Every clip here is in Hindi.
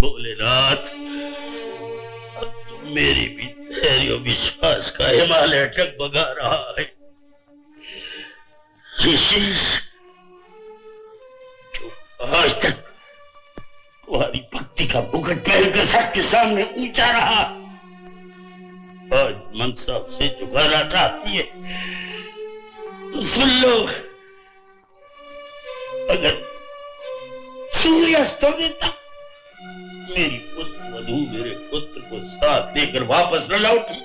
भोलेनाथ, अब तो मेरी भी धैर्य विश्वास का हिमालय डगमगा रहा है। ये शीश जो आज तक तुम्हारी भक्ति का मुकुट पहनकर सबके सामने ऊंचा रहा, आज मनसा से झुकाना चाहती है तो सुन लो, अगर सूर्यास्त होने तक मेरी पुत्र वधू मेरे पुत्र को साथ लेकर वापस न लौटी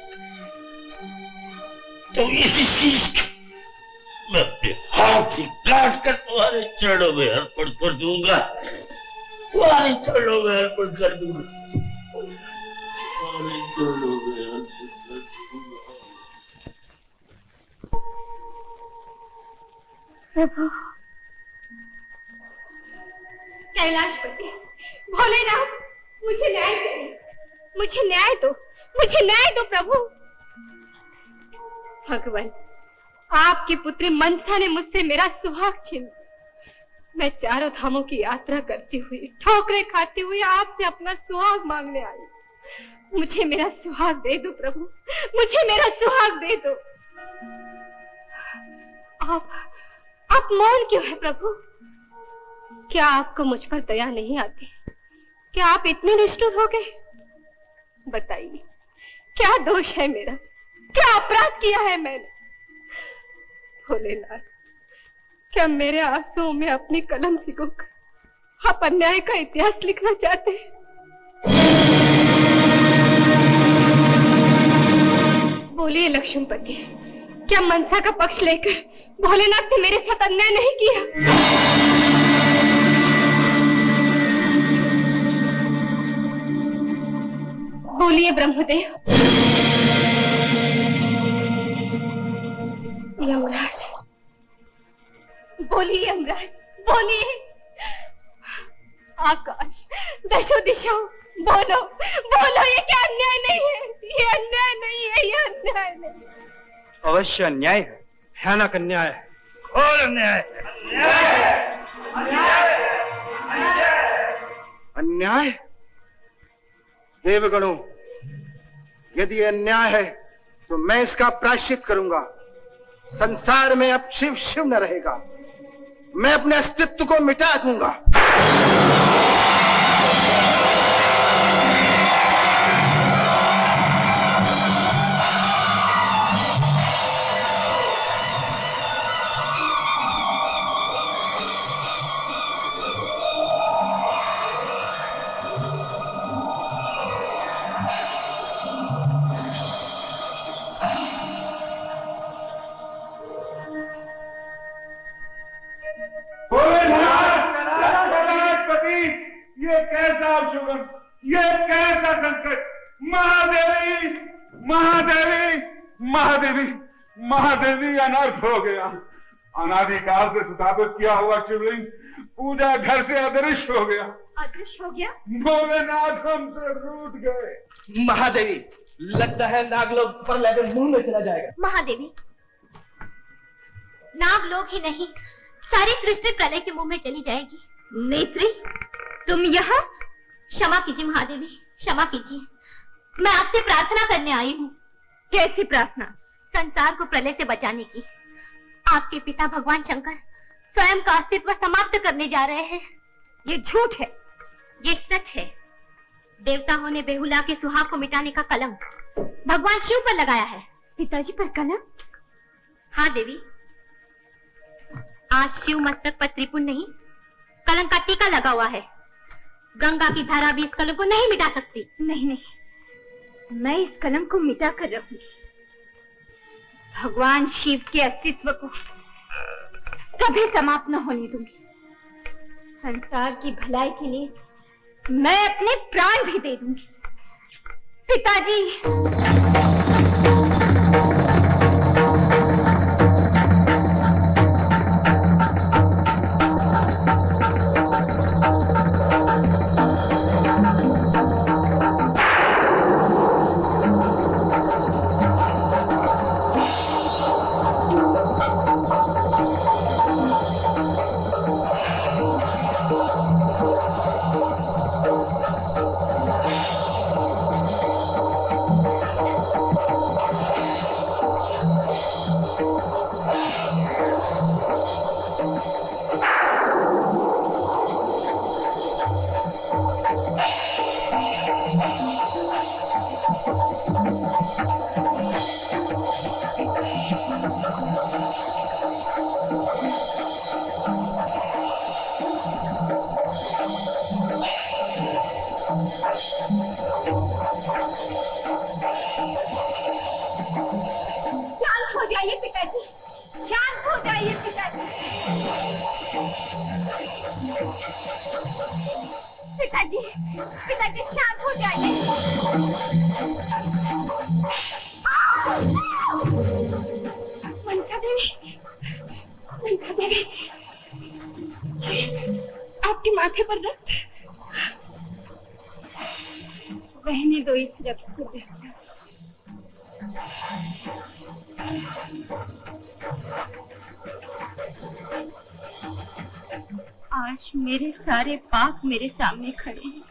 तो इसी शीश को मैं अपने हाथ से काट कर तुम्हारे चरणों में अर्पण कर दूंगा, तुम्हारे चरणों में अर्पण कर दूंगा, तुम्हारे चरणों में अर्पण कर दूंगा। प्रभु, कैलाशपति, भोलेनाथ, मुझे न्याय करिए, मुझे न्याय दो, मुझे न्याय दो प्रभु। भगवान, आपकी पुत्री मनसा ने मुझसे मेरा सुहाग छीन, मैं चारों धामों की यात्रा करती हुई, ठोकरें खाती हुई आपसे अपना सुहाग मांगने आई। मुझे मेरा सुहाग दे दो प्रभु, मुझे मेरा सुहाग दे दो। आप मौन क्यों है प्रभु? क्या आपको मुझ पर दया नहीं आती? क्या आप इतने निष्ठुर हो गए? बताइए, क्या दोष है मेरा? क्या अपराध किया है मैंने? भोलेनाथ, क्या मेरे आंसुओं में अपनी कलम भिगोकर आप अन्याय का इतिहास लिखना चाहते हैं? बोलिए लक्ष्मीपति, क्या मनसा का पक्ष लेकर भोलेनाथ ने मेरे साथ अन्याय नहीं किया? बोलिए ब्रह्मदेव। यमराज, बोलिए यमराज, बोलिए। आकाश, दशो दिशाओं, बोलो बोलो, ये क्या अन्याय नहीं है? ये अन्याय नहीं है, ये अन्याय नहीं। अवश्य अन्याय है, भयानक अन्याय है, घोर अन्याय है। अन्याय? देवगणों, यदि अन्याय है तो मैं इसका प्रायश्चित करूंगा। संसार में अब शिव शिव न रहेगा, मैं अपने अस्तित्व को मिटा दूंगा। ये कैसा अपशुभन, ये कैसा संकट! महादेवी, महादेवी, महादेवी, महादेवी, अनर्थ हो गया। अनादिकाल से स्थापित किया हुआ शिवलिंग पूजा घर से अदृश्य हो गया। अदृश्य हो गया? भोलेनाथ हमसे रूठ गए। महादेवी, लगता है नागलोक पर लेकर मुंह में चला जाएगा। महादेवी, नागलोक ही नहीं, सारी सृष्टि प्रलय के मुंह में चली जाएगी। नेत्री, तुम यहाँ? क्षमा कीजिए महादेवी, क्षमा कीजिए, मैं आपसे प्रार्थना करने आई हूँ। कैसी प्रार्थना? संसार को प्रलय से बचाने की। आपके पिता भगवान शंकर स्वयं का अस्तित्व समाप्त करने जा रहे हैं। ये झूठ है। ये सच है। देवताओं ने बेहुला के सुहाग को मिटाने का कलंक भगवान शिव पर लगाया है। पिताजी पर कलंक? हाँ देवी, आज शिव मस्तक पर त्रिपुण नहीं, कलंक का टीका लगा हुआ है। गंगा की धारा भी इस कलंक को नहीं मिटा सकती। नहीं नहीं, मैं इस कलंक को मिटा कर रहूंगी। भगवान शिव के अस्तित्व को कभी समाप्त न होने दूंगी। संसार की भलाई के लिए मैं अपने प्राण भी दे दूंगी। पिताजी, शांत हो जाइए पिताजी, शांत हो जाइए पिताजी। पिताजी, पिताजी शांत हो जाइए। मनसा देवी, मनसा देवी, आपके माथे पर रक्त। रहने दो इस रक्त को देखकर। आज मेरे सारे पाप मेरे सामने खड़े हैं।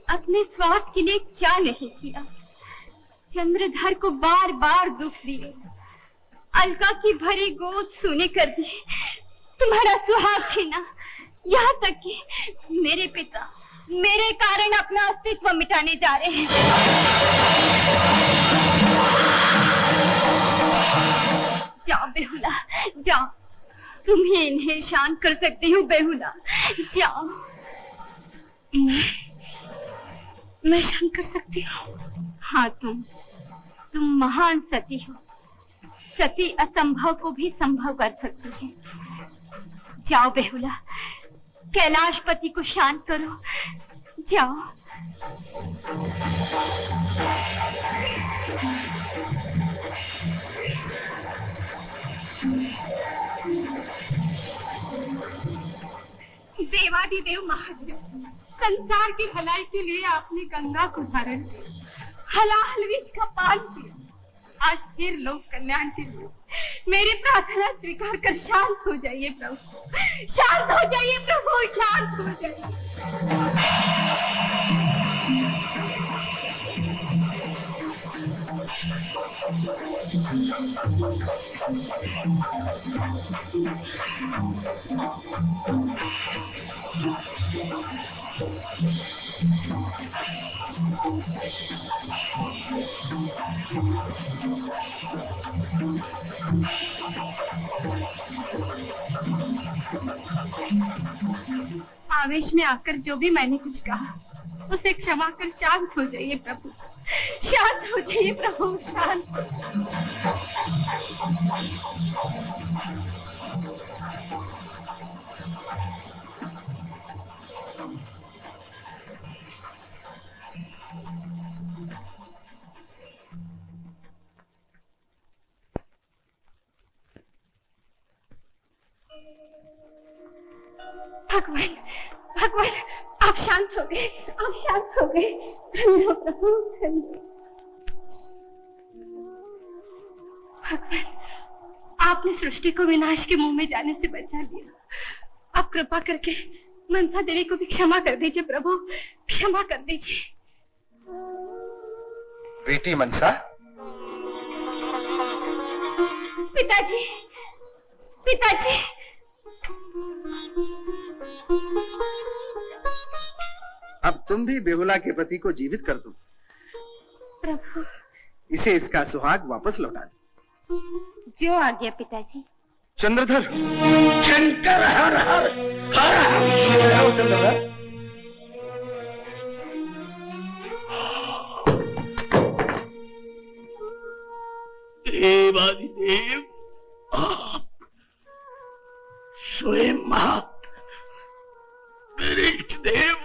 अपने स्वार्थ के लिए क्या नहीं किया, चंद्रधर को बार बार दुख दिए, अलका की भरी गोद सूनी कर दी, तुम्हारा सुहाग छीना, यहाँ तक कि मेरे पिता मेरे कारण अपना अस्तित्व मिटाने जा रहे हैं। जाओ बेहुला, जाओ, तुम ही इन्हें शांत कर सकती हो बेहुला, जाओ। मैं शांत कर सकती हूँ? हाँ, तुम महान सती हो, सती असंभव को भी संभव कर सकती है। जाओ बेहुला, कैलाशपति को शांत करो, जाओ। देवादिदेव महादेव, संसार की भलाई के लिए आपने गंगा को धारण किया, हलाहल विष का पान किया। आज फिर लोक कल्याण के लिए मेरी प्रार्थना स्वीकार कर शांत हो जाइए प्रभु, शांत हो जाइए प्रभु, शांत हो जाइए। आवेश में आकर जो भी मैंने कुछ कहा उसे क्षमा कर शांत हो जाइए प्रभु, शांत हो जाइए प्रभु, शांत हो भगवान, भगवान, आप शांत हो गए, आप शांत हो गए। धन्य प्रभु, धन्य। भगवान, आपने सृष्टि को विनाश के मुंह में जाने से बचा लिया। आप कृपा करके मनसा देवी को भी क्षमा कर दीजिए प्रभु, क्षमा कर दीजिए। बेटी मनसा। पिताजी, पिताजी। अब तुम भी बेहुला के पति को जीवित कर दो प्रभु। इसे इसका सुहाग वापस लौटा दो। जो आ गया पिताजी। चंद्रधर। शंकर हर हर हर हर। चंद्रधर। देवादिदेव, आप स्वयं आप, मेरे इष्ट देव,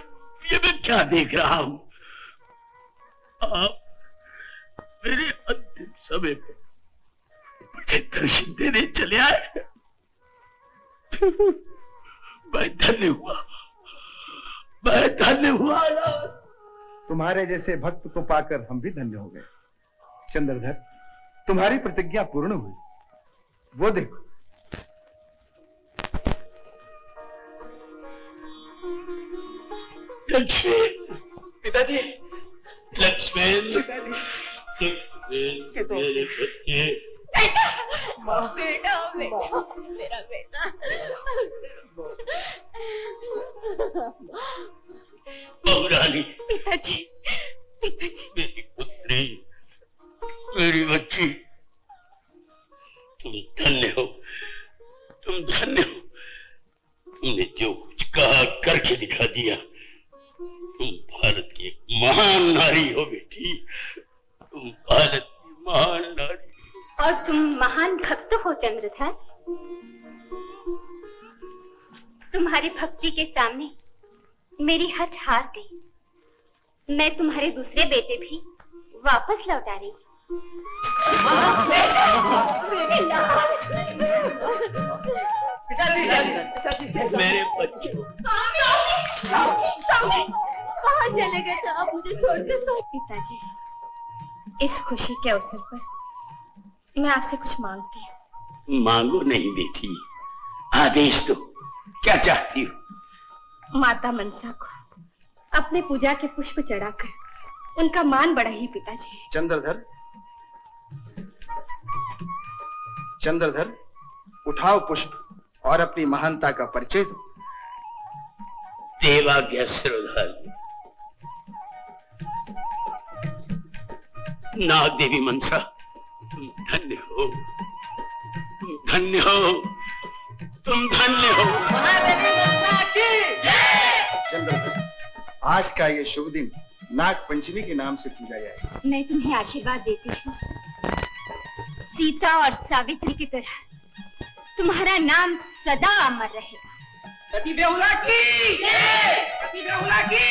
ये मैं क्या देख रहा हूं? आप मेरे अंतिम समय में मुझे दर्शन देने चले आए। मैं धन्य हुआ, मैं धन्य हुआ। तुम्हारे जैसे भक्त को पाकर हम भी धन्य हो गए। चंद्रधर, तुम्हारी प्रतिज्ञा पूर्ण हुई। वो देखो। लक्ष्मी। पिताजी। लक्ष्मी। मेरे बच्चे। बेटा, बेटा, मेरा बेटा। डाली। पिताजी, पिताजी। मेरी पुत्री, मेरी बच्ची, तुम धन्य हो, तुम धन्य हो। तुमने जो कुछ कहा करके दिखा दिया। तुम भारत की एक महान नारी हो बेटी, तुम भारत की महान नारी। और तुम महान भक्त हो चंद्रधर। तुम्हारी भक्ति के सामने मेरी हट हार गई। मैं तुम्हारे दूसरे बेटे भी वापस लौटा रही। मेरे बच्चों, कहाँ चले गए थे आप मुझे छोड़कर? पिताजी, इस खुशी के अवसर पर मैं आपसे कुछ मांगती हूँ। मांगो नहीं बेटी, आदेश दो, क्या चाहती हो? माता मनसा को अपने पूजा के पुष्प चढ़ाकर उनका मान बढ़ाइए पिताजी। चंद्रधर, चंद्रधर, उठाओ पुष्प और अपनी महानता का परिचय दो। देवाज्ञा श्रोधाली। नाग देवी मनसा, तुम धन्य हो, तुम धन्य हो, तुम धन्य हो। चंद्रधर, आज का ये शुभ दिन नाग पंचमी के नाम से पूजा जाएगा। मैं तुम्हें आशीर्वाद देती हूँ। सीता और सावित्री की तरह तुम्हारा नाम सदा अमर रहेगा। सती बेहुला की, सती बेहुला की।